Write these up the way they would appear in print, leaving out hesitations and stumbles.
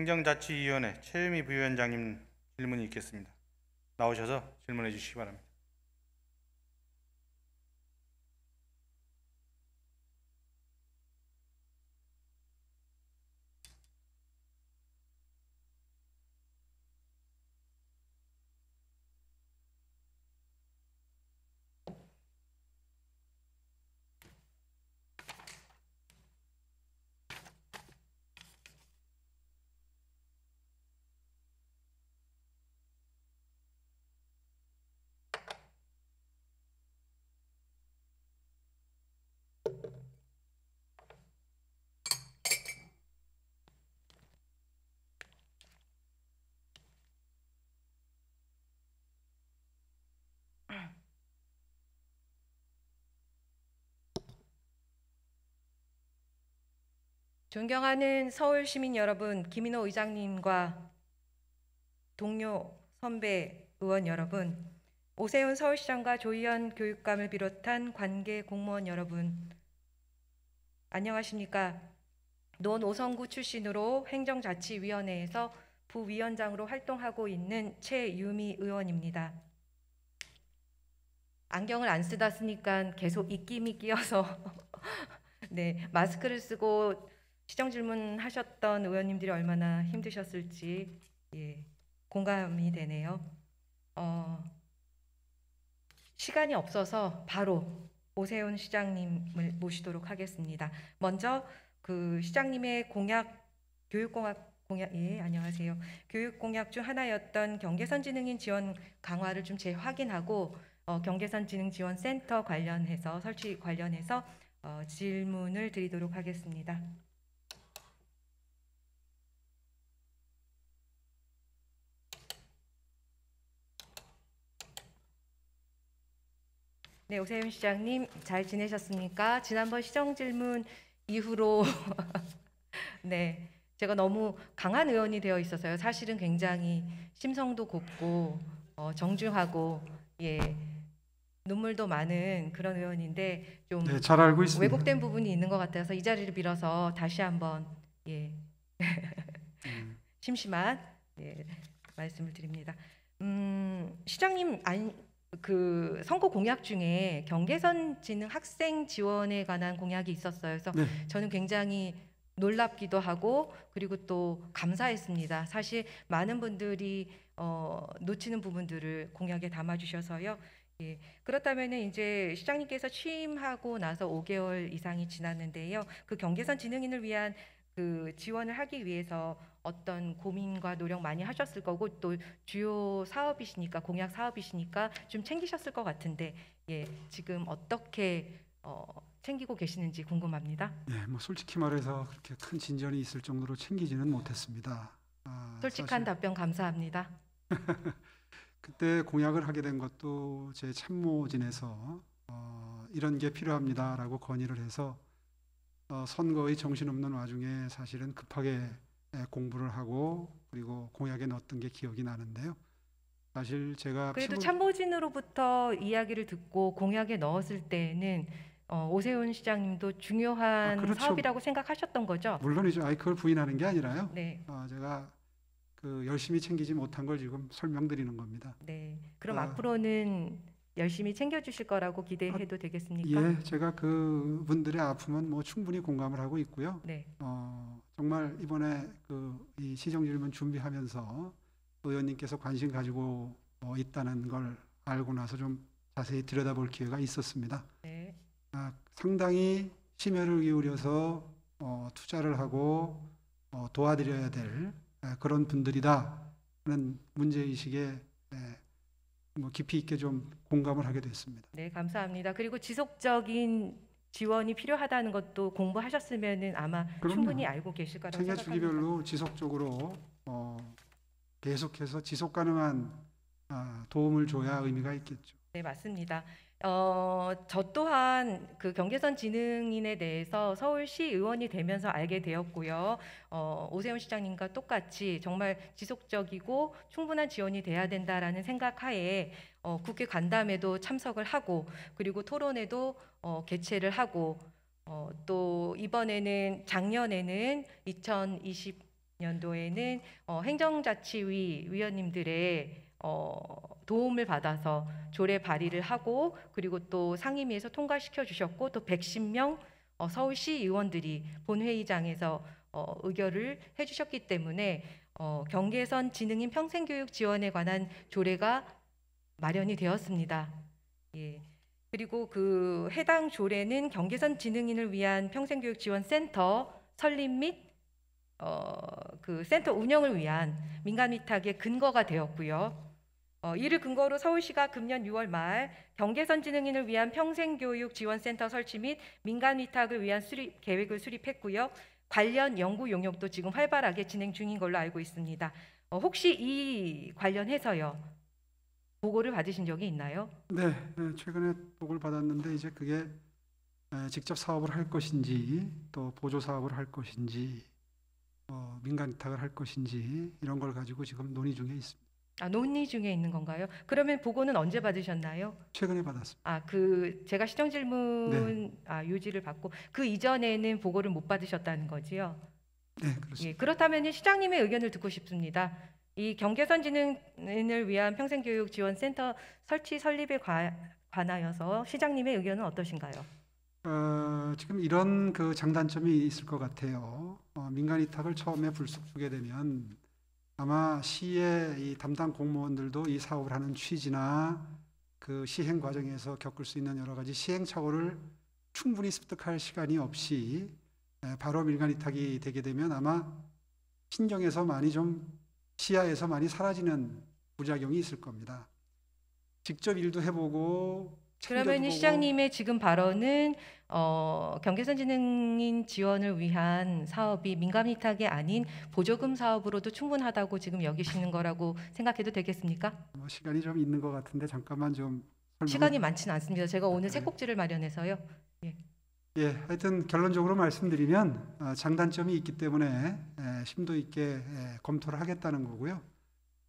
행정자치위원회 최유미 부위원장님 질문이 있겠습니다. 나오셔서 질문해 주시기 바랍니다. 존경하는 서울 시민 여러분, 김인호 의장님과 동료 선배 의원 여러분, 오세훈 서울시장과 조희연 교육감을 비롯한 관계 공무원 여러분, 안녕하십니까? 논 오성구 출신으로 행정자치위원회에서 부위원장으로 활동하고 있는 최유미 의원입니다. 안경을 안 쓰다 쓰니까 계속 입김이 끼어서 네, 마스크를 쓰고 시정 질문하셨던 의원님들이 얼마나 힘드셨을지 공감이 되네요. 시간이 없어서 바로 오세훈 시장님을 모시도록 하겠습니다. 먼저 그 시장님의 교육공약 안녕하세요. 교육공약 중 하나였던 경계선지능인 지원 강화를 좀 재확인하고 경계선지능지원센터 관련해서 설치 관련해서 질문을 드리도록 하겠습니다. 네, 오세훈 시장님 잘 지내셨습니까? 지난번 시정 질문 이후로 네, 제가 너무 강한 의원이 되어 있어서요. 사실은 굉장히 심성도 곱고 정중하고 눈물도 많은 그런 의원인데 좀 네, 잘 알고 있습니다. 왜곡된 부분이 있는 것 같아서 이 자리를 빌어서 다시 한번 심심한 말씀을 드립니다. 시장님 그 선거 공약 중에 경계선지능 학생 지원에 관한 공약이 있었어요. 그래서 네. 저는 굉장히 놀랍기도 하고 그리고 또 감사했습니다. 사실 많은 분들이 놓치는 부분들을 공약에 담아주셔서요. 그렇다면 이제 시장님께서 취임하고 나서 5개월 이상이 지났는데요. 그 경계선 지능인을 위한 그 지원을 하기 위해서 어떤 고민과 노력 많이 하셨을 거고 또 주요 사업이시니까 공약 사업이시니까 좀 챙기셨을 것 같은데 지금 어떻게 챙기고 계시는지 궁금합니다. 네, 뭐 솔직히 말해서 그렇게 큰 진전이 있을 정도로 챙기지는 못했습니다. 솔직한 답변 감사합니다. 그때 공약을 하게 된 것도 제 참모진에서 이런 게 필요합니다라고 건의를 해서 선거의 정신없는 와중에 사실은 급하게 공부를 하고 그리고 공약에 넣었던 게 기억이 나는데요. 사실 제가 그래도 참모진으로부터 이야기를 듣고 공약에 넣었을 때는 오세훈 시장님도 중요한 그렇죠. 사업이라고 생각하셨던 거죠? 물론이죠. 그걸 부인하는 게 아니라요. 네. 제가 그 열심히 챙기지 못한 걸 지금 설명드리는 겁니다. 네. 그럼 앞으로는 열심히 챙겨주실 거라고 기대해도 되겠습니까? 예, 제가 그 분들의 아픔은 뭐 충분히 공감을 하고 있고요. 네. 정말 이번에 이 시정질문 준비하면서 의원님께서 관심 가지고 있다는 걸 알고 나서 좀 자세히 들여다볼 기회가 있었습니다. 네. 상당히 심혈을 기울여서 투자를 하고 도와드려야 될 그런 분들이다 하는 문제의식에 뭐 깊이 있게 좀 공감을 하게 됐습니다. 네, 감사합니다. 그리고 지속적인 지원이 필요하다는 것도 공부하셨으면은 아마 그럼요. 충분히 알고 계실 거라고 생애 생각합니다. 주기별로 지속적으로 계속해서 지속 가능한 도움을 줘야 의미가 있겠죠. 네, 맞습니다. 저 또한 그 경계선 지능인에 대해서 서울시 의원이 되면서 알게 되었고요. 오세훈 시장님과 똑같이 정말 지속적이고 충분한 지원이 돼야 된다라는 생각하에 국회 간담회도 참석을 하고 그리고 토론회도 개최를 하고 또 이번에는 작년에는 2020년도에는 행정자치위 위원님들의 도움을 받아서 조례 발의를 하고 그리고 또 상임위에서 통과시켜 주셨고 또 110명 서울시 의원들이 본회의장에서 의결을 해주셨기 때문에 경계선 지능인 평생교육 지원에 관한 조례가 마련이 되었습니다. 예. 그리고 그 해당 조례는 경계선 지능인을 위한 평생교육 지원센터 설립 및 그 센터 운영을 위한 민간 위탁의 근거가 되었고요. 이를 근거로 서울시가 금년 6월 말 경계선 지능인을 위한 평생교육 지원센터 설치 및 민간 위탁을 위한 계획을 수립했고요. 관련 연구 용역도 지금 활발하게 진행 중인 걸로 알고 있습니다. 혹시 이 관련해서요 보고를 받으신 적이 있나요? 네, 최근에 보고를 받았는데 이제 그게 직접 사업을 할 것인지 또 보조 사업을 할 것인지 민간 위탁을 할 것인지 이런 걸 가지고 지금 논의 중에 있습니다. 논의 중에 있는 건가요? 그러면 보고는 언제 받으셨나요? 최근에 받았습니다. 제가 시정 질문 요지를 받고 그 이전에는 보고를 못 받으셨다는 거지요? 네, 그렇습니다. 예, 그렇다면 시장님의 의견을 듣고 싶습니다. 이 경계선 지능인을 위한 평생교육 지원센터 설치 설립에 관하여서 시장님의 의견은 어떠신가요? 지금 이런 그 장단점이 있을 것 같아요. 민간 위탁을 처음에 불쑥 주게 되면 아마 시의 이 담당 공무원들도 이 사업을 하는 취지나 그 시행 과정에서 겪을 수 있는 여러 가지 시행착오를 충분히 습득할 시간이 없이 바로 민간 위탁이 되게 되면 아마 신경에서 많이 좀 시야에서 많이 사라지는 부작용이 있을 겁니다. 직접 일도 해보고 그러면 시장님의 지금 발언은 경계선 지능인 지원을 위한 사업이 민간 위탁이 아닌 보조금 사업으로도 충분하다고 지금 여기시는 거라고 생각해도 되겠습니까? 시간이 좀 있는 것 같은데 잠깐만 좀 시간이 많지는 않습니다. 제가 오늘 새 꼭지를 마련해서요. 예, 하여튼 결론적으로 말씀드리면 장단점이 있기 때문에 심도 있게 검토를 하겠다는 거고요.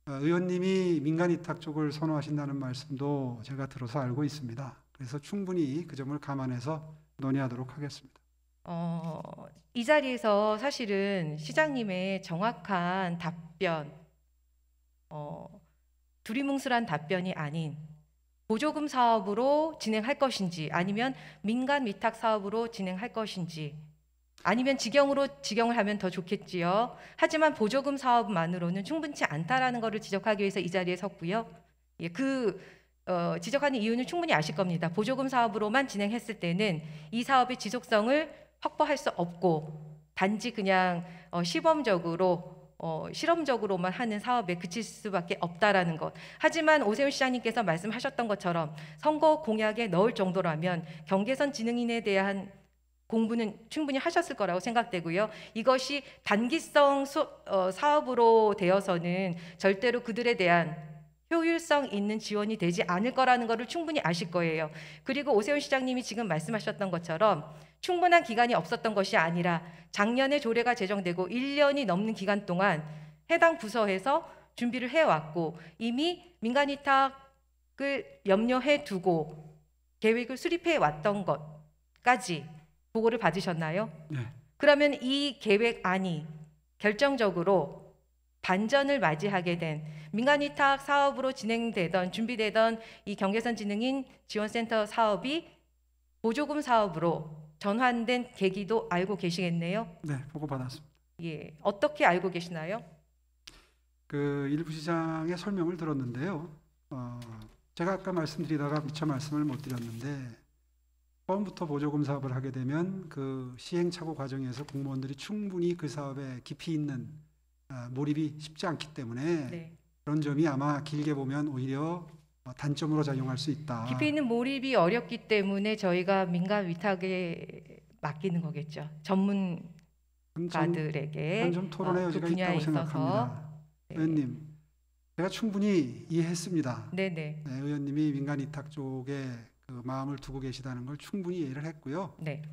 의원님이 민간 위탁 쪽을 선호하신다는 말씀도 제가 들어서 알고 있습니다. 그래서 충분히 그 점을 감안해서 논의하도록 하겠습니다. 이 자리에서 사실은 시장님의 정확한 답변, 두리뭉술한 답변이 아닌 보조금 사업으로 진행할 것인지 아니면 민간 위탁 사업으로 진행할 것인지 아니면 직영을 하면 더 좋겠지요. 하지만 보조금 사업만으로는 충분치 않다라는 것을 지적하기 위해서 이 자리에 섰고요. 예, 지적하는 이유는 충분히 아실 겁니다. 보조금 사업으로만 진행했을 때는 이 사업의 지속성을 확보할 수 없고 단지 그냥 실험적으로만 하는 사업에 그칠 수밖에 없다라는 것. 하지만 오세훈 시장님께서 말씀하셨던 것처럼 선거 공약에 넣을 정도라면 경계선 지능인에 대한 공부는 충분히 하셨을 거라고 생각되고요. 이것이 단기성 사업으로 되어서는 절대로 그들에 대한 효율성 있는 지원이 되지 않을 거라는 것을 충분히 아실 거예요. 그리고 오세훈 시장님이 지금 말씀하셨던 것처럼 충분한 기간이 없었던 것이 아니라 작년에 조례가 제정되고 1년이 넘는 기간 동안 해당 부서에서 준비를 해왔고 이미 민간 위탁을 염려해 두고 계획을 수립해 왔던 것까지 보고를 받으셨나요? 네. 그러면 이 계획안이 결정적으로 반전을 맞이하게 된 민간 위탁 사업으로 준비되던 이 경계선 지능인 지원센터 사업이 보조금 사업으로 전환된 계기도 알고 계시겠네요? 네, 보고 받았습니다. 예, 어떻게 알고 계시나요? 그 일부 시장의 설명을 들었는데요. 제가 아까 말씀드리다가 미처 말씀을 못 드렸는데 처음부터 보조금 사업을 하게 되면 그 시행착오 과정에서 공무원들이 충분히 그 사업에 깊이 있는 몰입이 쉽지 않기 때문에 네. 그런 점이 아마 길게 보면 오히려 단점으로 작용할 수 있다. 깊이 있는 몰입이 어렵기 때문에 저희가 민간 위탁에 맡기는 거겠죠. 전문가들에게 좀 토론의 그 여지가 분야에 있다고 생각합니다. 네. 의원님, 제가 충분히 이해했습니다. 네네. 네, 의원님이 민간 위탁 쪽에 그 마음을 두고 계시다는 걸 충분히 이해를 했고요. 네.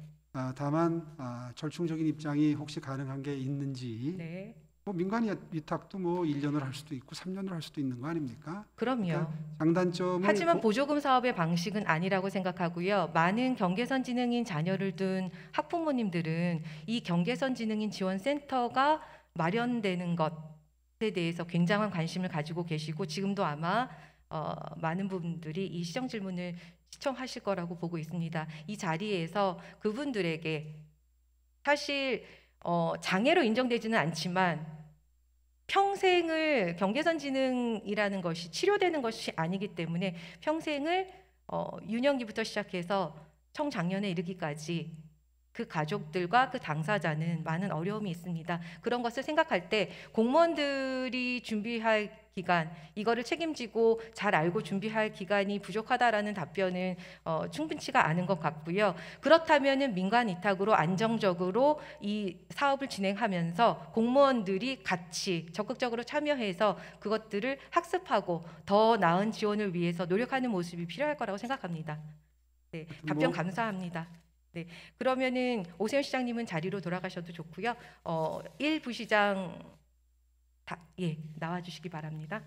다만 절충적인 입장이 혹시 가능한 게 있는지 네. 뭐 민간 위탁도 뭐 1년을 할 수도 있고 3년을 할 수도 있는 거 아닙니까? 그럼요. 그러니까 장단점을 하지만 보조금 사업의 방식은 아니라고 생각하고요. 많은 경계선 지능인 자녀를 둔 학부모님들은 이 경계선 지능인 지원센터가 마련되는 것에 대해서 굉장한 관심을 가지고 계시고 지금도 아마 많은 분들이 이 시정 질문을 시청하실 거라고 보고 있습니다. 이 자리에서 그분들에게 사실 장애로 인정되지는 않지만 평생을 경계선지능이라는 것이 치료되는 것이 아니기 때문에 평생을 유년기부터 시작해서 청장년에 이르기까지 그 가족들과 그 당사자는 많은 어려움이 있습니다. 그런 것을 생각할 때 공무원들이 준비할 기간, 이거를 책임지고 잘 알고 준비할 기간이 부족하다라는 답변은 충분치가 않은 것 같고요. 그렇다면은 민간 위탁으로 안정적으로 이 사업을 진행하면서 공무원들이 같이 적극적으로 참여해서 그것들을 학습하고 더 나은 지원을 위해서 노력하는 모습이 필요할 거라고 생각합니다. 네, 답변 감사합니다. 네, 그러면은 오세훈 시장님은 자리로 돌아가셔도 좋고요. 1 부시장 나와주시기 바랍니다.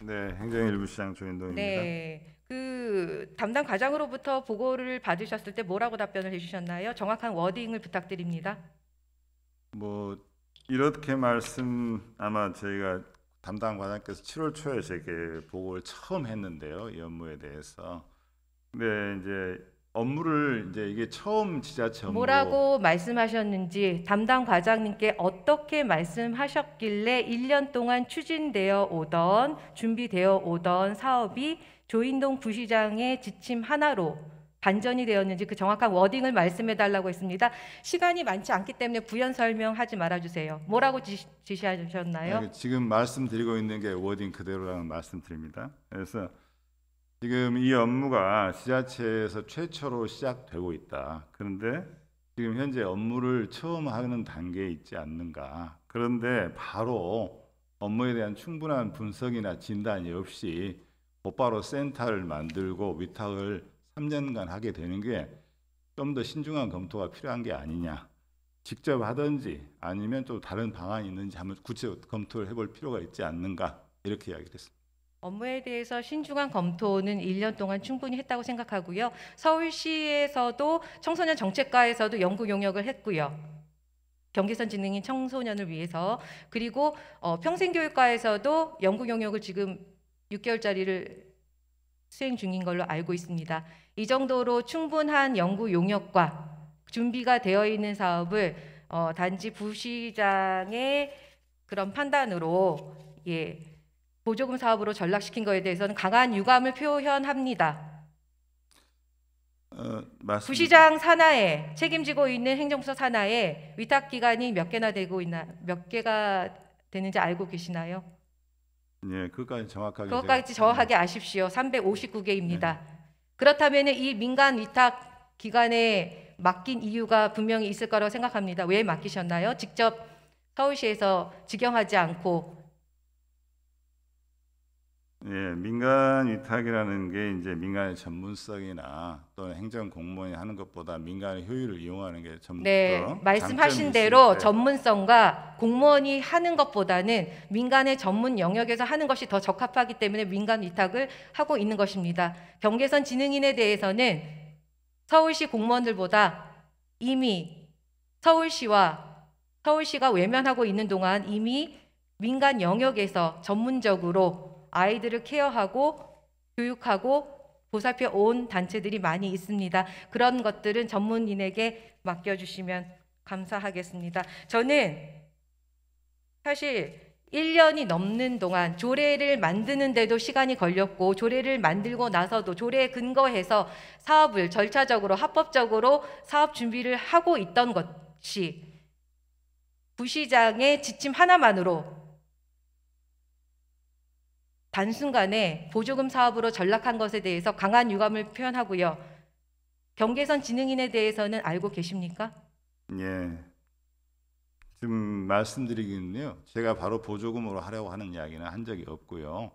네, 행정일부 시장 조인동입니다. 네, 그 담당 과장으로부터 보고를 받으셨을 때 뭐라고 답변을 해주셨나요? 정확한 워딩을 부탁드립니다. 뭐 이렇게 아마 저희가 담당 과장께서 7월 초에 제게 보고를 처음 했는데요, 이 업무에 대해서. 근데 이제 업무를 이제 이게 처음 지자체 업무 뭐라고 말씀하셨는지 담당 과장님께 어떻게 말씀하셨길래 1년 동안 추진되어 오던 준비되어 오던 사업이 조인동 부시장의 지침 하나로 반전이 되었는지 그 정확한 워딩을 말씀해 달라고 했습니다. 시간이 많지 않기 때문에 부연 설명하지 말아주세요. 뭐라고 지시하셨나요? 지금 말씀드리고 있는 게 워딩 그대로라는 말씀드립니다. 그래서 지금 이 업무가 지자체에서 최초로 시작되고 있다. 그런데 지금 현재 업무를 처음 하는 단계에 있지 않는가. 그런데 바로 업무에 대한 충분한 분석이나 진단이 없이 곧바로 센터를 만들고 위탁을 3년간 하게 되는 게 좀 더 신중한 검토가 필요한 게 아니냐. 직접 하든지 아니면 또 다른 방안이 있는지 한번 구체적 검토를 해볼 필요가 있지 않는가. 이렇게 이야기를 했습니다. 업무에 대해서 신중한 검토는 1년 동안 충분히 했다고 생각하고요. 서울시에서도 청소년 정책과에서도 연구 용역을 했고요. 경계선지능인 청소년을 위해서. 그리고 평생교육과에서도 연구 용역을 지금 6개월짜리를 수행 중인 걸로 알고 있습니다. 이 정도로 충분한 연구 용역과 준비가 되어 있는 사업을 단지 부시장의 그런 판단으로 보조금 사업으로 전락시킨 것에 대해서는 강한 유감을 표현합니다. 부시장 산하에 책임지고 있는 행정부서 산하에 위탁 기관이 몇 개가 되는지 알고 계시나요? 네, 그것까지 정확하게 아십시오. 359개입니다. 그렇다면 이 민간 위탁 기관에 맡긴 이유가 분명히 있을 거라고 생각합니다. 왜 맡기셨나요? 직접 서울시에서 직영하지 않고. 예, 민간 위탁이라는 게 이제 민간의 전문성이나 또는 행정 공무원이 하는 것보다 민간의 효율을 이용하는 게 말씀하신 대로 전문성과 공무원이 하는 것보다는 민간의 전문 영역에서 하는 것이 더 적합하기 때문에 민간 위탁을 하고 있는 것입니다. 경계선 지능인에 대해서는 서울시 공무원들보다 이미 서울시가 외면하고 있는 동안 이미 민간 영역에서 전문적으로 아이들을 케어하고 교육하고 보살펴 온 단체들이 많이 있습니다. 그런 것들은 전문인에게 맡겨주시면 감사하겠습니다. 저는 사실 1년이 넘는 동안 조례를 만드는데도 시간이 걸렸고 조례를 만들고 나서도 조례에 근거해서 사업을 절차적으로 합법적으로 사업 준비를 하고 있던 것이 부시장의 지침 하나만으로 단순간에 보조금 사업으로 전락한 것에 대해서 강한 유감을 표현하고요. 경계선 지능인에 대해서는 알고 계십니까? 예. 지금 말씀드리기는요. 제가 바로 보조금으로 하려고 하는 이야기는 한 적이 없고요.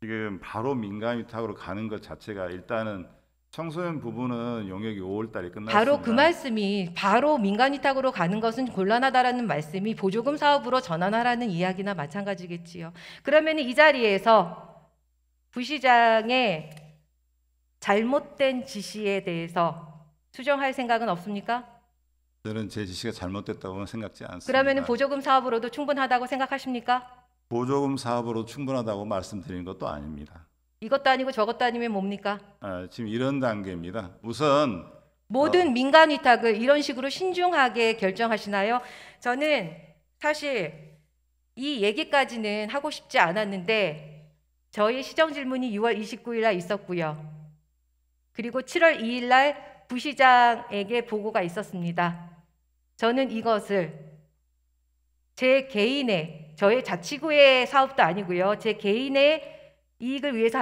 지금 바로 민간 위탁으로 가는 것 자체가 일단은 청소년 부분은 용역이 5월 달에 끝났습니다. 바로 그 말씀이 바로 민간 위탁으로 가는 것은 곤란하다라는 말씀이 보조금 사업으로 전환하라는 이야기나 마찬가지겠지요. 그러면 이 자리에서 부시장의 잘못된 지시에 대해서 수정할 생각은 없습니까? 저는 제 지시가 잘못됐다고는 생각지 않습니다. 그러면은 보조금 사업으로도 충분하다고 생각하십니까? 보조금 사업으로 충분하다고 말씀드린 것도 아닙니다. 이것도 아니고 저것도 아니면 뭡니까? 지금 이런 단계입니다. 우선 모든 민간 위탁을 이런 식으로 신중하게 결정하시나요? 저는 사실 이 얘기까지는 하고 싶지 않았는데 저희 시정 질문이 6월 29일 날 있었고요. 그리고 7월 2일 날 부시장에게 보고가 있었습니다. 저는 이것을 제 개인의, 저의 자치구의 사업도 아니고요. 제 개인의 이익을 위해서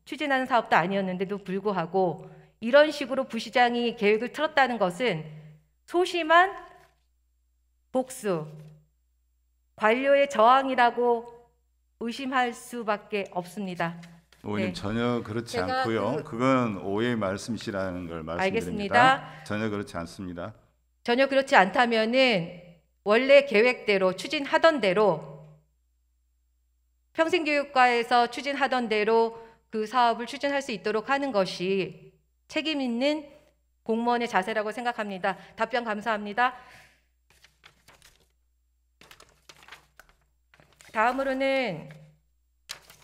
추진하는 사업도 아니었는데도 불구하고 이런 식으로 부시장이 계획을 틀었다는 것은 소심한 복수, 관료의 저항이라고 의심할 수밖에 없습니다. 의원님 네. 전혀 그렇지 제가 않고요. 그건 오해의 말씀이시라는 걸 말씀드립니다. 알겠습니다. 전혀 그렇지 않습니다. 전혀 그렇지 않다면은 원래 계획대로 추진하던 대로 평생교육과에서 추진하던 대로 그 사업을 추진할 수 있도록 하는 것이 책임 있는 공무원의 자세라고 생각합니다. 답변 감사합니다. 다음으로는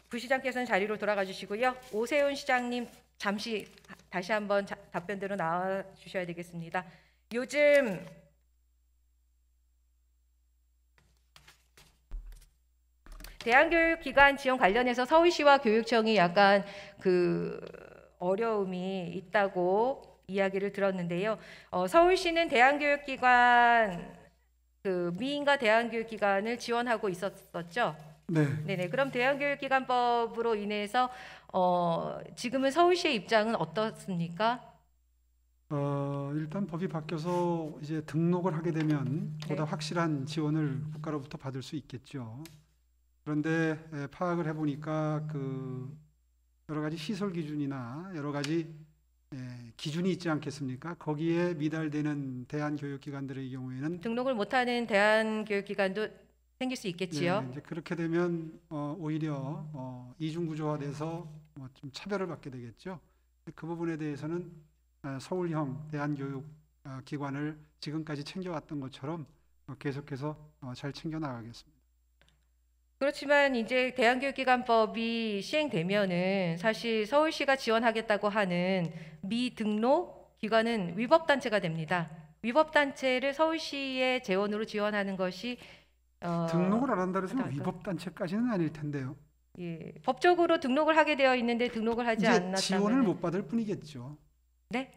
부시장께서는 자리로 돌아가 주시고요. 오세훈 시장님 잠시 다시 한번 답변대로 나와 주셔야 되겠습니다. 요즘 대안교육기관 지원 관련해서 서울시와 교육청이 약간 어려움이 있다고 이야기를 들었는데요. 서울시는 대안교육기관 미인가 대안교육기관을 지원하고 있었었죠. 네. 네네. 그럼 대안교육기관법으로 인해서 지금은 서울시의 입장은 어떻습니까? 일단 법이 바뀌어서 이제 등록을 하게 되면 보다 네. 확실한 지원을 국가로부터 받을 수 있겠죠. 그런데 파악을 해보니까 여러 가지 시설 기준이나 여러 가지 기준이 있지 않겠습니까? 거기에 미달되는 대안교육기관들의 경우에는 등록을 못하는 대안교육기관도 생길 수 있겠지요. 이제 그렇게 되면 오히려 이중구조화돼서 좀 차별을 받게 되겠죠. 그 부분에 대해서는 서울형 대안교육기관을 지금까지 챙겨왔던 것처럼 계속해서 잘 챙겨 나가겠습니다. 그렇지만 이제 대안교육기관법이 시행되면은 사실 서울시가 지원하겠다고 하는 미등록 기관은 위법단체가 됩니다. 위법단체를 서울시의 재원으로 지원하는 것이 등록을 안 한다 해서 그러니까. 위법단체까지는 아닐 텐데요. 예, 법적으로 등록을 하게 되어 있는데 등록을 하지 이제 않았다면 지원을 못 받을 뿐이겠죠. 네?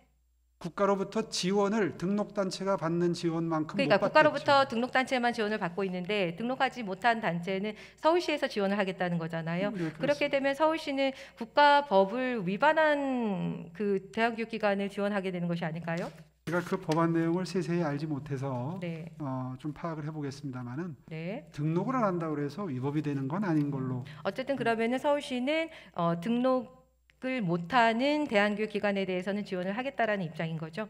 국가로부터 지원을 등록단체가 받는 지원만큼 그러니까 못 받겠죠. 국가로부터 등록단체만 지원을 받고 있는데 등록하지 못한 단체는 서울시에서 지원을 하겠다는 거잖아요. 네, 그렇게 되면 서울시는 국가법을 위반한 대안교육기관을 지원하게 되는 것이 아닐까요? 제가 그 법안 내용을 세세히 알지 못해서 네. 좀 파악을 해보겠습니다만은 네. 등록을 안 한다고 해서 위법이 되는 건 아닌 걸로. 어쨌든 그러면은 서울시는 등록을 못하는 대안교육기관에 대해서는 지원을 하겠다라는 입장인 거죠.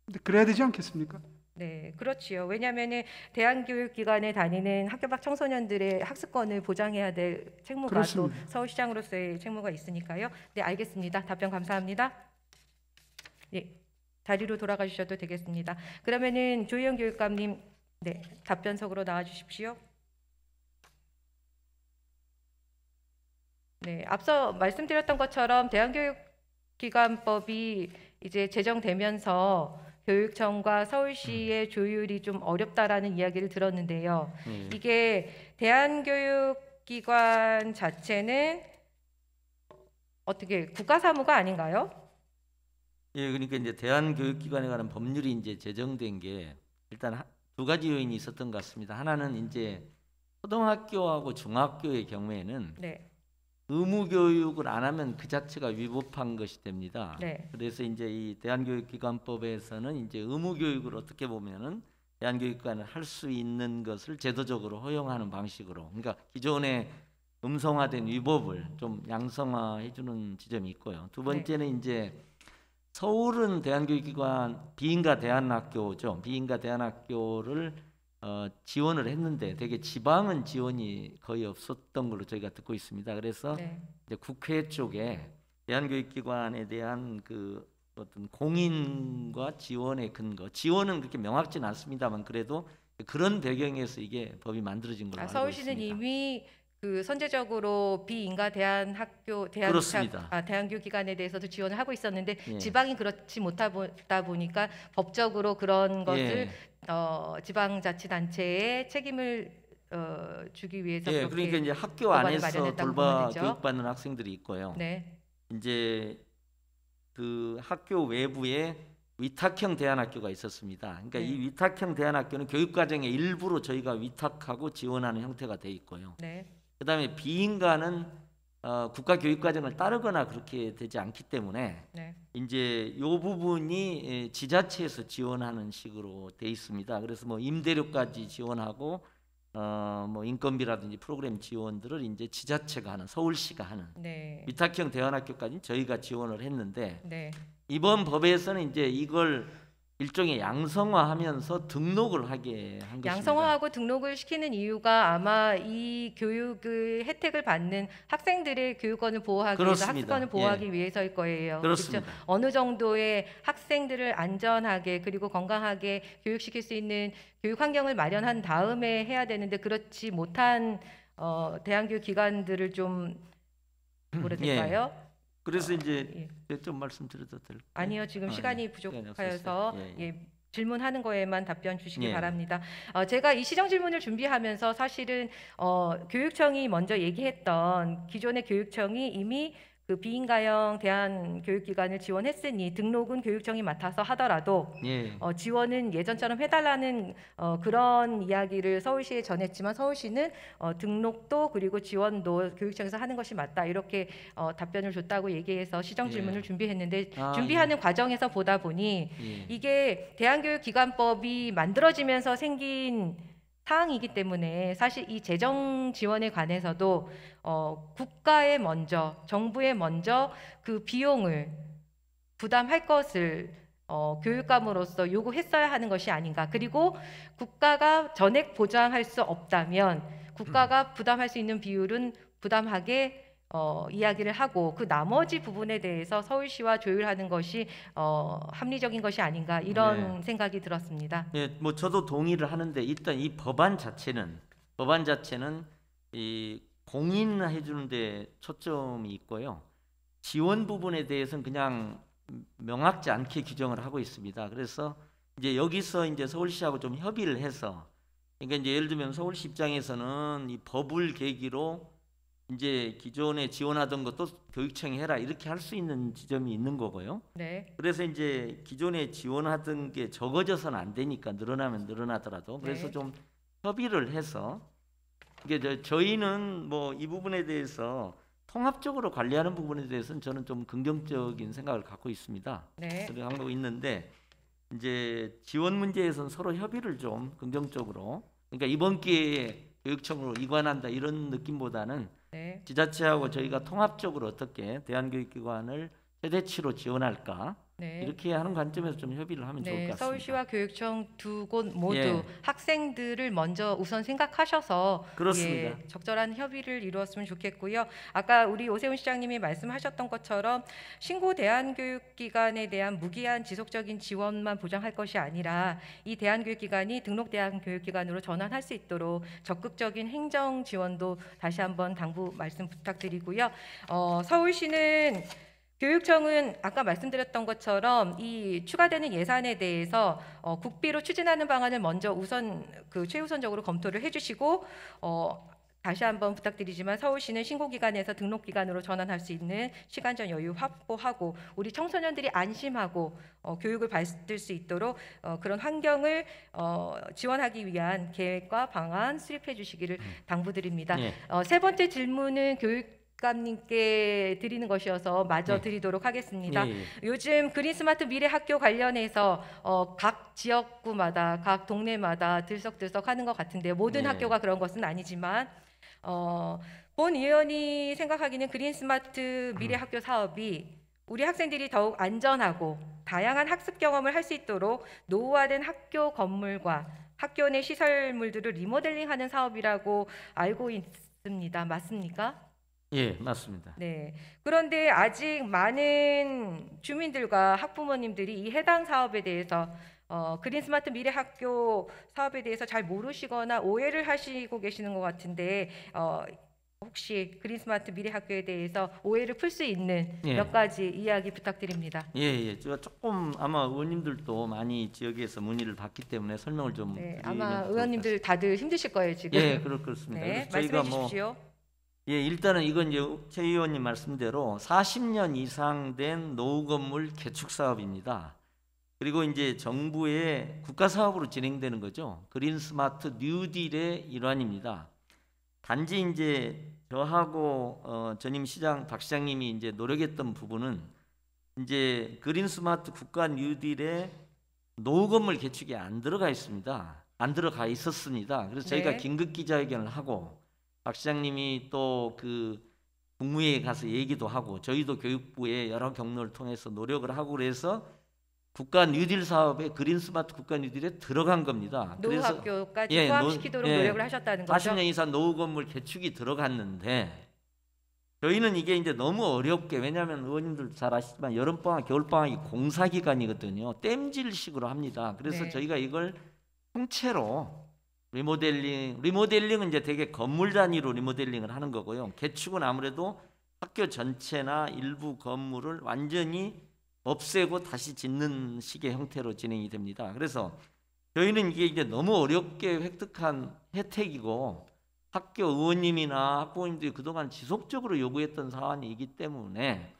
근데 그래야 되지 않겠습니까? 네, 그렇지요. 왜냐하면은 대안교육기관에 다니는 학교 밖 청소년들의 학습권을 보장해야 될 책무가 그렇습니다. 또 서울시장으로서의 책무가 있으니까요. 네, 알겠습니다. 답변 감사합니다. 예, 자리로 돌아가 주셔도 되겠습니다. 그러면은 조희영 교육감님, 네, 답변석으로 나와 주십시오. 네, 앞서 말씀드렸던 것처럼 대안교육기관법이 이제 제정되면서 교육청과 서울시의 조율이 좀 어렵다라는 이야기를 들었는데요. 이게 대안교육기관 자체는 어떻게 국가사무가 아닌가요? 예, 그러니까 이제 대안교육기관에 관한 법률이 이제 제정된 게 일단 두 가지 요인이 있었던 것 같습니다. 하나는 이제 초등학교하고 중학교의 경우에는 네, 의무 교육을 안 하면 그 자체가 위법한 것이 됩니다. 네, 그래서 이제 이 대안교육기관법에서는 이제 의무 교육을 어떻게 보면은 대안교육기관을 할 수 있는 것을 제도적으로 허용하는 방식으로, 그러니까 기존의 음성화된 위법을 좀 양성화해 주는 지점이 있고요. 두 번째는 이제 서울은 대안교육기관 비인가 대안학교죠. 비인가 대안학교를 지원을 했는데 되게 지방은 지원이 거의 없었던 걸로 저희가 듣고 있습니다. 그래서 네, 이제 국회 쪽에 대한교육기관에 대한 그 어떤 공인과 지원의 근거, 지원은 그렇게 명확지는 않습니다만 그래도 그런 배경에서 이게 법이 만들어진 걸로 알고 서울시는 있습니다. 이미 그 선제적으로 비인가 대한학교 그렇습니다. 대한교육기관에 대해서도 지원을 하고 있었는데 예. 지방이 그렇지 못하다 보니까 법적으로 그런 것을 예. 지방자치단체에 책임을 주기 위해서 예, 그렇게 그러니까 이제 학교 법안을 안에서 마련했다고 돌봐 보면 되죠. 교육받는 학생들이 있고요. 네, 이제 그 학교 외부에 위탁형 대안학교가 있었습니다. 그러니까 네. 이 위탁형 대안학교는 교육과정의 일부로 저희가 위탁하고 지원하는 형태가 돼 있고요. 네, 그다음에 비인가는 국가교육과정을 따르거나 그렇게 되지 않기 때문에 네, 이제 요 부분이 지자체에서 지원하는 식으로 돼 있습니다. 그래서 뭐 임대료까지 지원하고 뭐 인건비라든지 프로그램 지원들을 이제 지자체가 하는, 서울시가 하는 네, 위탁형 대안학교까지는 저희가 지원을 했는데 네. 이번 법에서는 이제 이걸 일종의 양성화하면서 등록을 하게 한 것입니다. 양성화하고 등록을 시키는 이유가 아마 이 교육의 혜택을 받는 학생들의 교육권을 보호하기 위해서, 그렇습니다. 학습권을 보호하기 위해서일 거예요. 그렇습니다. 그렇죠? 어느 정도의 학생들을 안전하게 그리고 건강하게 교육시킬 수 있는 교육 환경을 마련한 다음에 해야 되는데 그렇지 못한 대한교육기관들을 좀 뭐라 될까요? 그래서 이제 예. 좀 말씀드려도 될까요? 아니요, 지금 시간이 예. 부족하여서 시간이 없었어요. 예. 질문하는 거에만 답변 주시기 예. 바랍니다. 제가 이 시정 질문을 준비하면서 사실은 교육청이 먼저 얘기했던 기존의 교육청이 이미 그 비인가형 대한교육기관을 지원했으니 등록은 교육청이 맡아서 하더라도 예. 지원은 예전처럼 해달라는 그런 이야기를 서울시에 전했지만 서울시는 등록도 그리고 지원도 교육청에서 하는 것이 맞다 이렇게 답변을 줬다고 얘기해서 시정 질문을 예. 준비했는데 아, 준비하는 과정에서 보다 보니 예. 이게 대한교육기관법이 만들어지면서 생긴 사항이기 때문에 사실 이 재정 지원에 관해서도 국가에 먼저, 정부에 먼저 그 비용을 부담할 것을 교육감으로서 요구했어야 하는 것이 아닌가. 그리고 국가가 전액 보장할 수 없다면 국가가 부담할 수 있는 비율은 부담하게 이야기를 하고 그 나머지 부분에 대해서 서울시와 조율하는 것이 합리적인 것이 아닌가 이런 생각이 들었습니다. 예, 뭐 저도 동의를 하는데 일단 이 법안 자체는 이 공인해 주는데 초점이 있고요. 지원 부분에 대해서는 그냥 명확지 않게 규정을 하고 있습니다. 그래서 이제 여기서 이제 서울시하고 좀 협의를 해서 그러니까 이제 예를 들면 서울시 입장에서는 이 법을 계기로 이제 기존에 지원하던 것도 교육청이 해라 이렇게 할 수 있는 지점이 있는 거고요. 네, 그래서 이제 기존에 지원하던 게 적어져서는 안 되니까 늘어나면 늘어나더라도 그래서 네. 좀 협의를 해서 이게 저희는 뭐 이 부분에 대해서 통합적으로 관리하는 부분에 대해서는 저는 좀 긍정적인 생각을 갖고 있습니다. 네, 그렇게 하고 있는데 이제 지원 문제에서는 서로 협의를 좀 긍정적으로 그러니까 이번 기회에 교육청으로 이관한다 이런 느낌보다는 네. 지자체하고 저희가 통합적으로 어떻게 대한교육기관을 최대치로 지원할까 네. 이렇게 하는 관점에서 좀 협의를 하면 좋을 것 같습니다. 서울시와 교육청 두 곳 모두 예. 학생들을 먼저 우선 생각하셔서 그렇습니다. 적절한 협의를 이루었으면 좋겠고요. 아까 우리 오세훈 시장님이 말씀하셨던 것처럼 신고 대한교육기관에 대한 무기한 지속적인 지원만 보장할 것이 아니라 이 대한교육기관이 등록 대한교육기관으로 전환할 수 있도록 적극적인 행정 지원도 다시 한번 당부 말씀 부탁드리고요. 서울시는 교육청은 아까 말씀드렸던 것처럼 이 추가되는 예산에 대해서 국비로 추진하는 방안을 먼저 우선 최우선적으로 검토를 해주시고 다시 한번 부탁드리지만 서울시는 신고기관에서 등록기관으로 전환할 수 있는 시간적 여유 확보하고 우리 청소년들이 안심하고 교육을 받을 수 있도록 그런 환경을 지원하기 위한 계획과 방안 수립해 주시기를 당부드립니다. 예. 세 번째 질문은 교육감님께 드리는 것이어서 마저 네. 드리도록 하겠습니다. 예, 예. 요즘 그린스마트 미래학교 관련해서 각 지역구마다 각 동네마다 들썩들썩 하는 것 같은데 모든 네. 학교가 그런 것은 아니지만 본 의원이 생각하기는 그린스마트 미래학교 사업이 우리 학생들이 더욱 안전하고 다양한 학습 경험을 할 수 있도록 노후화된 학교 건물과 학교 내 시설물들을 리모델링하는 사업이라고 알고 있습니다. 맞습니까? 예, 맞습니다. 네. 그런데 아직 많은 주민들과 학부모님들이 이 해당 사업에 대해서 그린 스마트 미래 학교 사업에 대해서 잘 모르시거나 오해를 하시고 계시는 것 같은데 혹시 그린 스마트 미래 학교에 대해서 오해를 풀 수 있는 예. 몇 가지 이야기 부탁드립니다. 예. 제가 조금 아마 의원님들도 많이 지역에서 문의를 받기 때문에 설명을 좀 네, 드리면 아마 좋을 것 의원님들 다들 힘드실 거예요 지금. 예, 그렇습니다. 네, 그래서 저희가 말씀해 주십시오. 예, 일단은 이건 이제 최 의원님 말씀대로 40년 이상 된 노후 건물 개축 사업입니다. 그리고 이제 정부의 국가 사업으로 진행되는 거죠. 그린 스마트 뉴딜의 일환입니다. 단지 이제 저하고 전임 시장 박 시장님이 이제 노력했던 부분은 이제 그린 스마트 국가 뉴딜에 노후 건물 개축이 안 들어가 있습니다. 안 들어가 있었습니다. 그래서 저희가 네. 긴급 기자회견을 하고 박 시장님이 또 그 국무회의에 가서 얘기도 하고 저희도 교육부에 여러 경로를 통해서 노력을 하고 그래서 국가 뉴딜 사업에 그린 스마트 국가 뉴딜에 들어간 겁니다. 노후 그래서 학교까지 예, 포함시키도록 예, 노력을 하셨다는 거죠. 40년 이상 노후 건물 개축이 들어갔는데 저희는 이게 이제 너무 어렵게 왜냐하면 의원님들 잘 아시지만 여름방학, 겨울방학이 공사 기간이거든요. 땜질식으로 합니다. 그래서 네. 저희가 이걸 통째로 리모델링은 이제 되게 건물 단위로 리모델링을 하는 거고요. 개축은 아무래도 학교 전체나 일부 건물을 완전히 없애고 다시 짓는 식의 형태로 진행이 됩니다. 그래서 저희는 이게 이제 너무 어렵게 획득한 혜택이고 학교 의원님이나 학부모님들이 그동안 지속적으로 요구했던 사안이기 때문에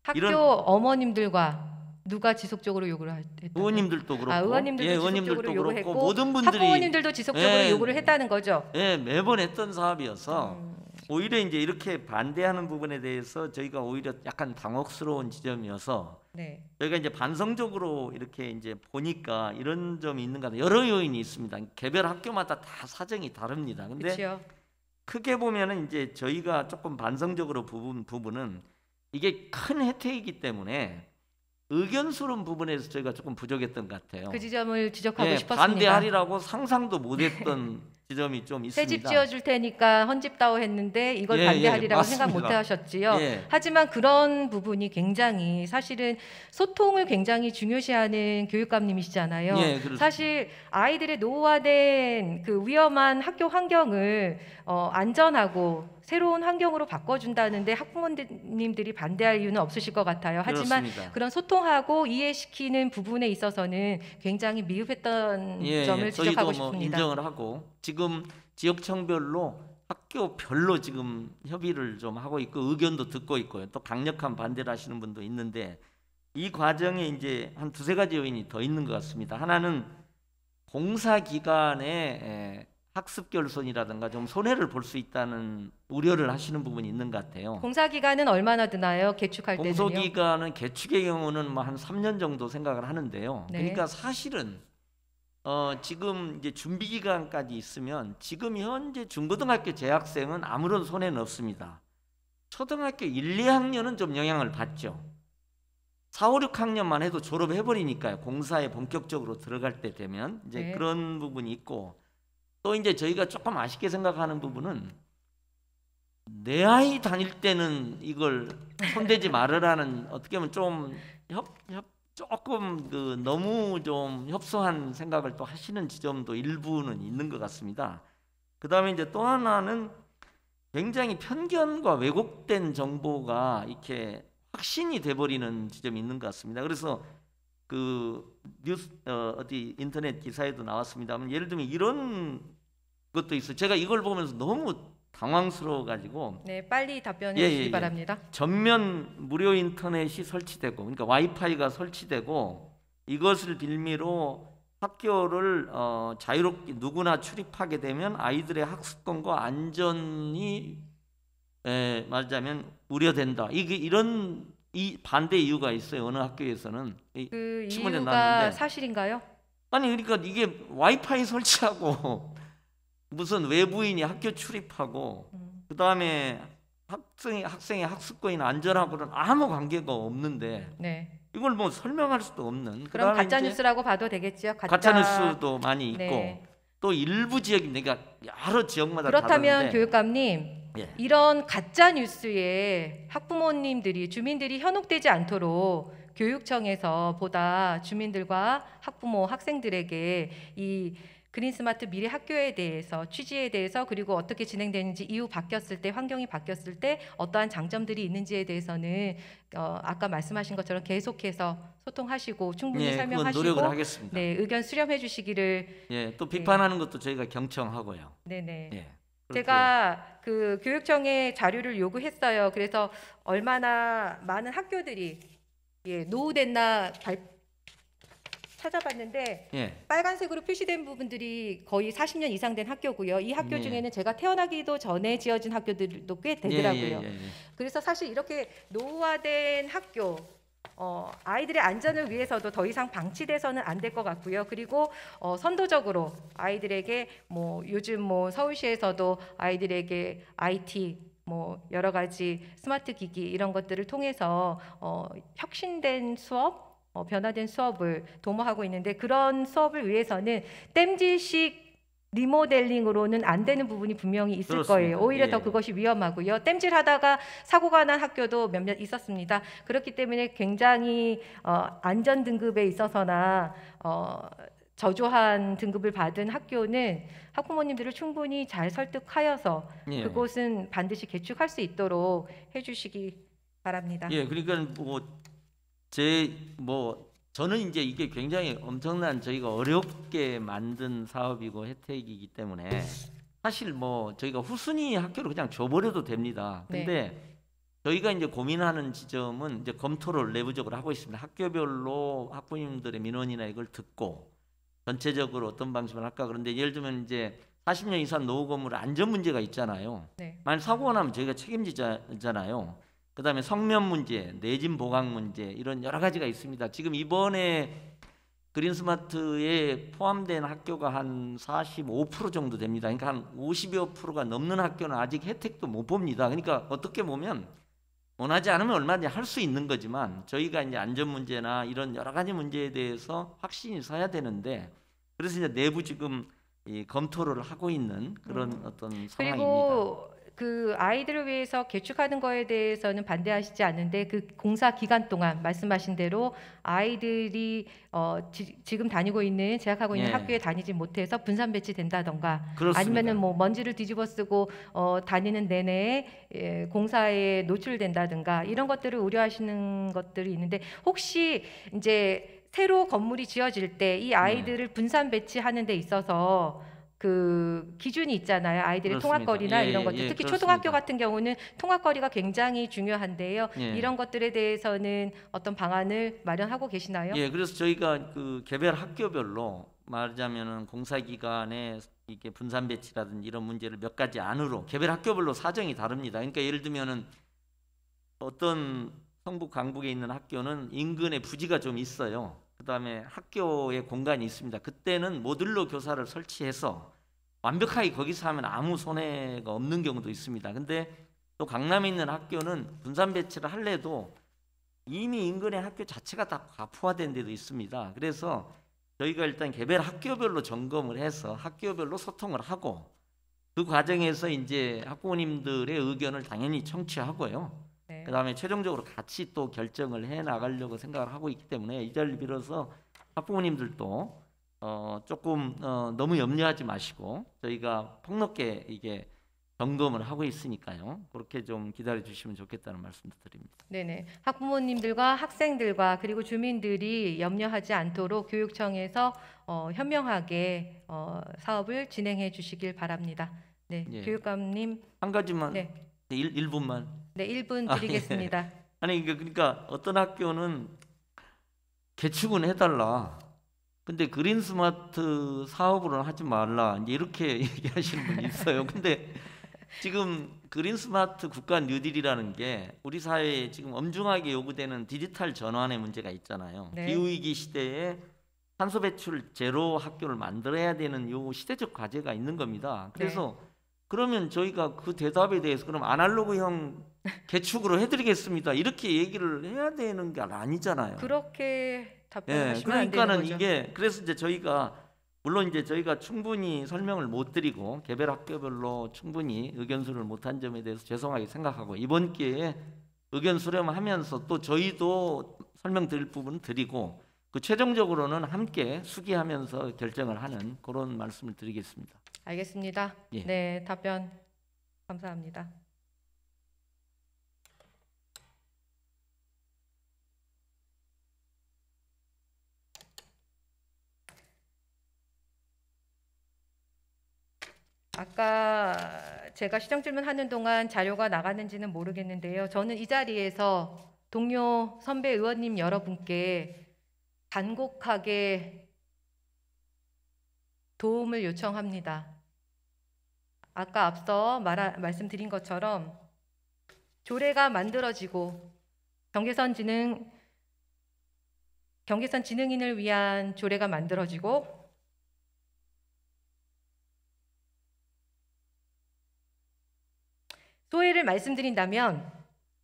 학교 이런- 어머님들과 누가 지속적으로 요구를 했다고요? 의원님들도 그렇고 의원님들도 예, 지속적으로 의원님들도 요구했고 그렇고 모든 분들이 학부모님들도 지속적으로 예. 요구를 했다는 거죠. 예, 매번 했던 사업이어서 음, 오히려 이제 이렇게 반대하는 부분에 대해서 저희가 오히려 약간 당혹스러운 지점이어서 네. 저희가 이제 반성적으로 이렇게 이제 보니까 이런 점이 있는 것 같아요. 여러 요인이 있습니다. 개별 학교마다 다 사정이 다릅니다. 근데 그렇죠. 크게 보면은 이제 저희가 조금 반성적으로 부분은 이게 큰 혜택이기 때문에 의견수렴 부분에서 저희가 조금 부족했던 것 같아요. 그 지점을 지적하고 예, 싶었습니다. 반대하리라고 상상도 못했던 지점이 좀 새 있습니다. 집 지어줄 테니까 헌집다오 했는데 이걸 예, 반대하리라고 예, 생각 못 맞습니다. 하셨지요. 예. 하지만 그런 부분이 굉장히 사실은 소통을 굉장히 중요시하는 교육감님이시잖아요. 예, 그렇습니다. 사실 아이들의 노후화된 그 위험한 학교 환경을 안전하고 새로운 환경으로 바꿔준다는데 학부모님들이 반대할 이유는 없으실 것 같아요. 하지만 그렇습니다. 그런 소통하고 이해시키는 부분에 있어서는 굉장히 미흡했던 점을 저희도 지적하고 뭐 싶습니다. 인정을 하고 지금 지역청별로 학교별로 지금 협의를 좀 하고 있고 의견도 듣고 있고요. 또 강력한 반대를 하시는 분도 있는데 이 과정에 이제 한 두세 가지 요인이 더 있는 것 같습니다. 하나는 공사 기간에 학습 결손이라든가 좀 손해를 볼 수 있다는 우려를 하시는 부분이 있는 것 같아요. 공사 기간은 얼마나 드나요? 개축할 때는요? 공소 기간은 개축의 경우는 뭐 한 3년 정도 생각을 하는데요. 네. 그러니까 사실은 지금 이제 준비 기간까지 있으면 지금 현재 중고등학교 재학생은 아무런 손해는 없습니다. 초등학교 1, 2학년은 좀 영향을 받죠. 4, 5, 6학년만 해도 졸업해 버리니까요. 공사에 본격적으로 들어갈 때 되면 이제 네. 그런 부분이 있고 또 이제 저희가 조금 아쉽게 생각하는 부분은 내 아이 다닐 때는 이걸 손대지 말으라는 어떻게 보면 좀 조금 그 너무 좀 협소한 생각을 또 하시는 지점도 일부는 있는 것 같습니다. 그 다음에 이제 또 하나는 굉장히 편견과 왜곡된 정보가 이렇게 확신이 돼버리는 지점이 있는 것 같습니다. 그래서 그 뉴스 어디 인터넷 기사에도 나왔습니다만 예를 들면 이런 것도 있어요. 제가 이걸 보면서 너무 당황스러워 가지고 네, 빨리 답변해 예, 주시기 예. 바랍니다. 전면 무료 인터넷이 설치되고 그러니까 와이파이가 설치되고 이것을 빌미로 학교를 자유롭게 누구나 출입하게 되면 아이들의 학습권과 안전이 말하자면 우려된다. 이게 이런 이 반대 이유가 있어요. 어느 학교에서는 그 신문에 이유가 나왔는데. 사실인가요? 아니 그러니까 이게 와이파이 설치하고 무슨 외부인이 학교 출입하고 그 다음에 학생의 학습권이나 안전하고는 아무 관계가 없는데 네. 이걸 뭐 설명할 수도 없는. 그럼 그다음에 가짜 이제 뉴스라고 봐도 되겠죠. 가짜 뉴스도 많이 있고 네. 또 일부 지역 그러니까 여러 지역마다 그렇다면 다른데 교육감님 예. 이런 가짜 뉴스에 학부모님들이 주민들이 현혹되지 않도록 교육청에서 보다 주민들과 학부모, 학생들에게 이 그린스마트 미래 학교에 대해서 취지에 대해서 그리고 어떻게 진행되는지 이후 바뀌었을 때 환경이 바뀌었을 때 어떠한 장점들이 있는지에 대해서는 아까 말씀하신 것처럼 계속해서 소통하시고 충분히 예, 그건 설명하시고 노력을 하겠습니다. 네, 의견 수렴해 주시기를 예, 또 비판하는 것도 저희가 경청하고요. 네네. 예. 그렇게 제가 그 교육청에 자료를 요구했어요. 그래서 얼마나 많은 학교들이 노후됐나 찾아봤는데 예. 빨간색으로 표시된 부분들이 거의 40년 이상 된 학교고요. 이 학교 예. 중에는 제가 태어나기도 전에 지어진 학교들도 꽤 되더라고요. 예. 그래서 사실 이렇게 노후화된 학교 아이들의 안전을 위해서도 더 이상 방치돼서는 안 될 것 같고요. 그리고 선도적으로 아이들에게 요즘 서울시에서도 아이들에게 IT 여러 가지 스마트 기기 이런 것들을 통해서 혁신된 수업, 변화된 수업을 도모하고 있는데 그런 수업을 위해서는 땜질식 리모델링으로는 안 되는 부분이 분명히 있을 그렇습니다. 거예요. 오히려 예. 더 그것이 위험하고요. 땜질하다가 사고가 난 학교도 몇몇 있었습니다. 그렇기 때문에 굉장히 안전 등급에 있어서나 저조한 등급을 받은 학교는 학부모님들을 충분히 잘 설득하여서 예. 그곳은 반드시 개축할 수 있도록 해주시기 바랍니다. 예, 그러니까 저는 이제 이게 굉장히 엄청난 저희가 어렵게 만든 사업이고 혜택이기 때문에 사실 저희가 후순위 학교를 그냥 줘버려도 됩니다. 근데 저희가 이제 고민하는 지점은 이제 검토를 내부적으로 하고 있습니다. 학교별로 학부모님들의 민원이나 이걸 듣고 전체적으로 어떤 방식으로 할까. 그런데 예를 들면 이제 40년 이상 노후 건물 안전 문제가 있잖아요. 네. 만약 사고가 나면 저희가 책임지잖아요. 그다음에 성면 문제, 내진 보강 문제 이런 여러 가지가 있습니다. 지금 이번에 그린스마트에 포함된 학교가 한 45% 정도 됩니다. 그러니까 한 50여 %가 넘는 학교는 아직 혜택도 못 봅니다. 그러니까 어떻게 보면 원하지 않으면 얼마든지 할 수 있는 거지만 저희가 이제 안전 문제나 이런 여러 가지 문제에 대해서 확신이 서야 되는데 그래서 이제 내부 지금 검토를 하고 있는 그런 어떤 상황입니다. 그리고 그 아이들을 위해서 개축하는 거에 대해서는 반대하시지 않는데 그 공사 기간 동안 말씀하신 대로 아이들이 지금 다니고 있는 재학하고 있는 예. 학교에 다니지 못해서 분산 배치된다던가 그렇습니다. 아니면은 먼지를 뒤집어 쓰고 다니는 내내 공사에 노출된다든가 이런 것들을 우려하시는 것들이 있는데 혹시 이제 새로 건물이 지어질 때 이 아이들을 분산 배치하는 데 있어서 그 기준이 있잖아요. 아이들의 그렇습니다. 통학거리나 예, 이런 것들. 예, 특히 그렇습니다. 초등학교 같은 경우는 통학거리가 굉장히 중요한데요. 예. 이런 것들에 대해서는 어떤 방안을 마련하고 계시나요? 예, 그래서 저희가 그 개별 학교별로 말하자면은 공사 기간에 이게 분산 배치라든지 이런 문제를 몇 가지 안으로 개별 학교별로 사정이 다릅니다. 그러니까 예를 들면은 어떤 성북 강북에 있는 학교는 인근에 부지가 좀 있어요. 그다음에 학교에 공간이 있습니다. 그때는 모듈러 교사를 설치해서 완벽하게 거기서 하면 아무 손해가 없는 경우도 있습니다. 근데 또 강남에 있는 학교는 분산 배치를 할래도 이미 인근의 학교 자체가 다 과부하된 데도 있습니다. 그래서 저희가 일단 개별 학교별로 점검을 해서 학교별로 소통을 하고 그 과정에서 이제 학부모님들의 의견을 당연히 청취하고요. 네. 그다음에 최종적으로 같이 또 결정을 해 나가려고 생각을 하고 있기 때문에 이 자리를 빌어서 학부모님들도 조금 너무 염려하지 마시고 저희가 폭넓게 이게 점검을 하고 있으니까요. 그렇게 좀 기다려 주시면 좋겠다는 말씀도 드립니다. 네네. 학부모님들과 학생들과 그리고 주민들이 염려하지 않도록 교육청에서 현명하게 사업을 진행해 주시길 바랍니다. 네, 예. 교육감님. 한 가지만 네. 1분만. 네, 1분 아, 예. 드리겠습니다. 아니 그러니까 어떤 학교는 개축은 해달라. 근데 그린스마트 사업으로는 하지 말라. 이제 이렇게 얘기하시는 분이 있어요. 근데 지금 그린스마트 국가 뉴딜이라는 게 우리 사회에 지금 엄중하게 요구되는 디지털 전환의 문제가 있잖아요. 네. 기후위기 시대에 탄소 배출 제로 학교를 만들어야 되는 요 시대적 과제가 있는 겁니다. 그래서 그러면 저희가 그 대답에 대해서 그럼 아날로그형 개축으로 해드리겠습니다. 이렇게 얘기를 해야 되는 게 아니잖아요. 그렇게 예, 답변하시면 안 되는 그러니까는 거죠. 이게 그래서 이제 저희가 물론 이제 저희가 충분히 설명을 못 드리고 개별 학교별로 충분히 의견 수렴을 못한 점에 대해서 죄송하게 생각하고 이번 기회에 의견 수렴하면서 또 저희도 설명드릴 부분 드리고 그 최종적으로는 함께 수기하면서 결정을 하는 그런 말씀을 드리겠습니다. 알겠습니다. 예. 네, 답변 감사합니다. 아까 제가 시정 질문하는 동안 자료가 나갔는지는 모르겠는데요. 저는 이 자리에서 동료 선배 의원님 여러분께 간곡하게 도움을 요청합니다. 아까 앞서 말씀드린 것처럼 조례가 만들어지고 경계선 지능인을 위한 조례가 만들어지고 소회를 말씀드린다면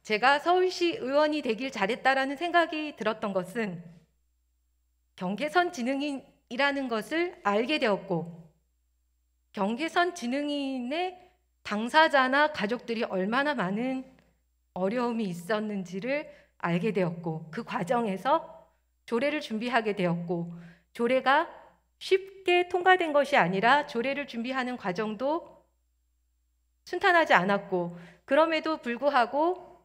제가 서울시 의원이 되길 잘했다라는 생각이 들었던 것은 경계선 지능인이라는 것을 알게 되었고 경계선 지능인의 당사자나 가족들이 얼마나 많은 어려움이 있었는지를 알게 되었고 그 과정에서 조례를 준비하게 되었고 조례가 쉽게 통과된 것이 아니라 조례를 준비하는 과정도 순탄하지 않았고 그럼에도 불구하고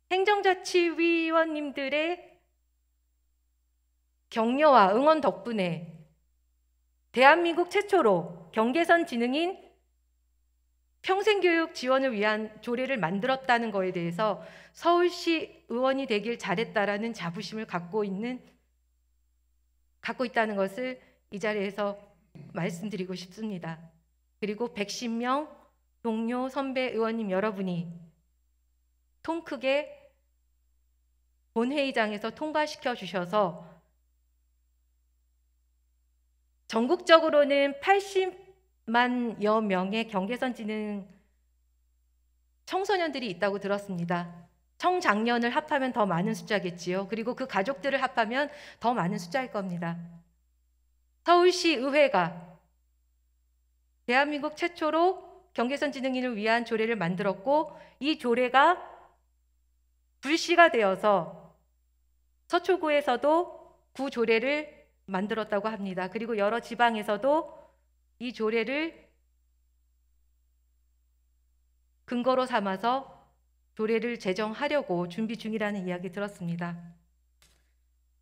행정자치위원님들의 격려와 응원 덕분에 대한민국 최초로 경계선 지능인 평생교육 지원을 위한 조례를 만들었다는 것에 대해서 서울시 의원이 되길 잘했다라는 자부심을 갖고 있다는 것을 이 자리에서 말씀드리고 싶습니다. 그리고 110명 동료 선배 의원님 여러분이 통 크게 본회의장에서 통과시켜 주셔서 전국적으로는 80만여 명의 경계선 지능 청소년들이 있다고 들었습니다. 청장년을 합하면 더 많은 숫자겠지요. 그리고 그 가족들을 합하면 더 많은 숫자일 겁니다. 서울시 의회가 대한민국 최초로 경계선 지능인을 위한 조례를 만들었고 이 조례가 불시가 되어서 서초구에서도 구조례를 만들었다고 합니다. 그리고 여러 지방에서도 이 조례를 근거로 삼아서 조례를 제정하려고 준비 중이라는 이야기 들었습니다.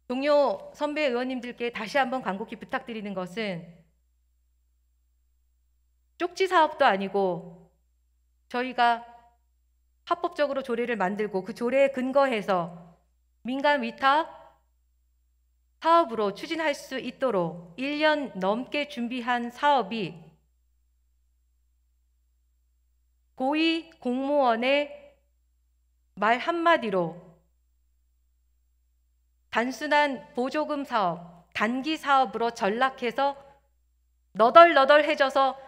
동료 선배 의원님들께 다시 한번 간곡히 부탁드리는 것은 쪽지 사업도 아니고 저희가 합법적으로 조례를 만들고 그 조례에 근거해서 민간 위탁 사업으로 추진할 수 있도록 1년 넘게 준비한 사업이 고위 공무원의 말 한마디로 단순한 보조금 사업, 단기 사업으로 전락해서 너덜너덜해져서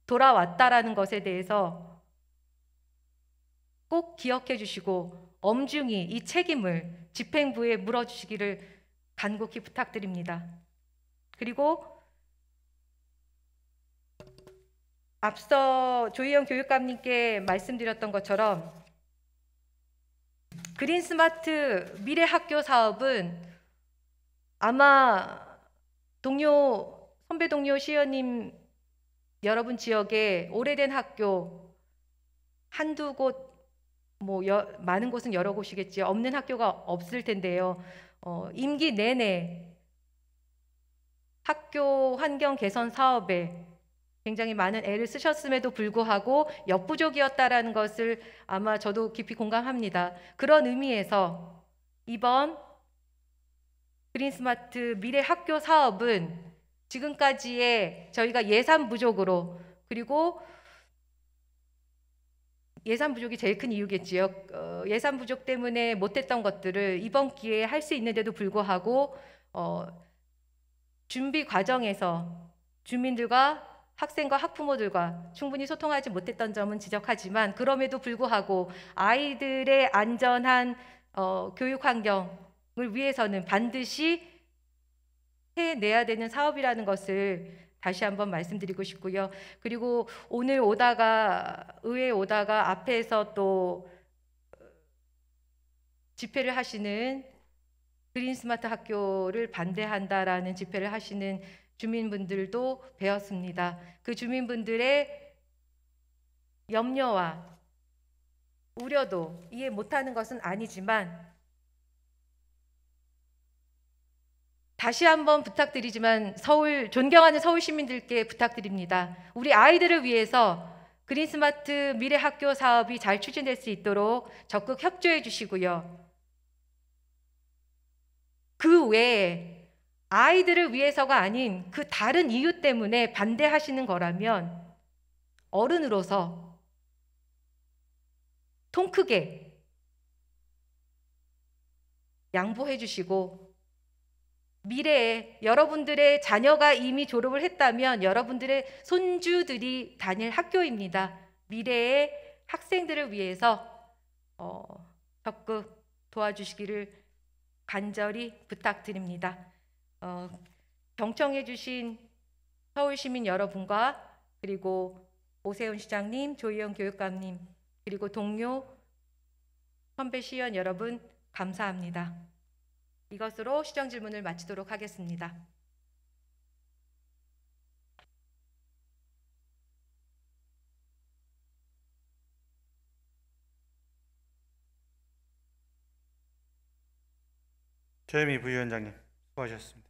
돌아왔다라는 것에 대해서 꼭 기억해 주시고 엄중히 이 책임을 집행부에 물어주시기를 간곡히 부탁드립니다. 그리고 앞서 조희영 교육감님께 말씀드렸던 것처럼 그린스마트 미래학교 사업은 아마 선배 동료 시의원님 여러분 지역에 오래된 학교 한두 곳, 많은 곳은 여러 곳이겠지요. 없는 학교가 없을 텐데요. 임기 내내 학교 환경 개선 사업에 굉장히 많은 애를 쓰셨음에도 불구하고 역부족이었다라는 것을 아마 저도 깊이 공감합니다. 그런 의미에서 이번 그린스마트 미래학교 사업은 지금까지의 저희가 예산 부족으로 그리고 예산 부족이 제일 큰 이유겠지요. 예산 부족 때문에 못했던 것들을 이번 기회에 할 수 있는데도 불구하고 준비 과정에서 주민들과 학생과 학부모들과 충분히 소통하지 못했던 점은 지적하지만 그럼에도 불구하고 아이들의 안전한 교육 환경을 위해서는 반드시 해내야 되는 사업이라는 것을 다시 한번 말씀드리고 싶고요. 그리고 오늘 의회에 오다가 앞에서 또 집회를 하시는 그린 스마트 학교를 반대한다라는 집회를 하시는 주민분들도 배웠습니다. 그 주민분들의 염려와 우려도 이해 못하는 것은 아니지만 다시 한번 부탁드리지만 존경하는 서울 시민들께 부탁드립니다. 우리 아이들을 위해서 그린 스마트 미래 학교 사업이 잘 추진될 수 있도록 적극 협조해 주시고요. 그 외에 아이들을 위해서가 아닌 그 다른 이유 때문에 반대하시는 거라면 어른으로서 통 크게 양보해 주시고 미래에 여러분들의 자녀가 이미 졸업을 했다면 여러분들의 손주들이 다닐 학교입니다. 미래의 학생들을 위해서 적극 도와주시기를 간절히 부탁드립니다. 경청해 주신 서울시민 여러분과 그리고 오세훈 시장님, 조희영 교육감님, 그리고 동료 선배 시의원 여러분 감사합니다. 이것으로 시정 질문을 마치도록 하겠습니다. 최유미 부위원장님 수고하셨습니다.